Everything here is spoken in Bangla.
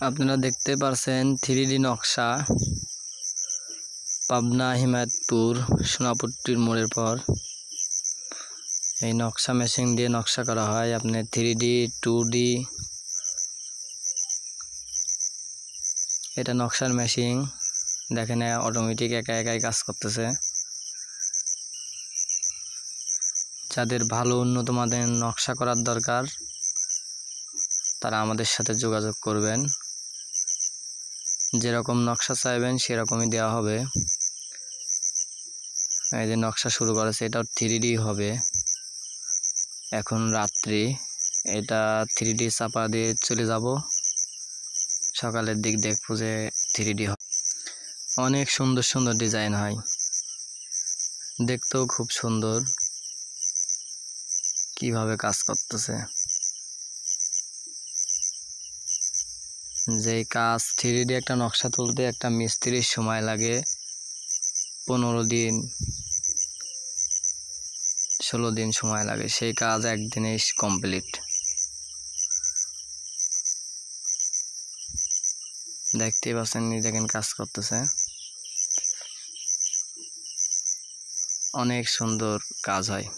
আপনারা দেখতে পারছেন 3D নকশা পাবনা হিমায়তপুর সোনাপট্টির মোড়ের পর এই নকশা মেশিন দিয়ে নকশা করা হয়। আপনি 3D 2D এটা নকশার মেশিন দেখেন, অটোমেটিক একা একাই কাজ করতেছে। যাদের ভালো উন্নত মানের নকশা করার দরকার তারা আমাদের সাথে যোগাযোগ করবেন। যেরকম নকশা চাইবেন সেরকমই দেওয়া হবে। এই যে নকশা শুরু করেছে, এটাও 3D হবে। এখন রাত্রি, এটা 3D চাপা দিয়ে চলে যাব, সকালের দিক দেখবো যে 3D হবে। অনেক সুন্দর সুন্দর ডিজাইন হয়, দেখতেও খুব সুন্দর। কিভাবে কাজ করতেছে, যে কাজ 3D একটা নকশা তুলতে একটা মিস্ত্রির সময় লাগে 15 দিন 16 দিন সময় লাগে, সেই কাজ একদিনেই কমপ্লিট। দেখতেই পাচ্ছেন, দেখেন কাজ করতেছে, অনেক সুন্দর কাজ হয়।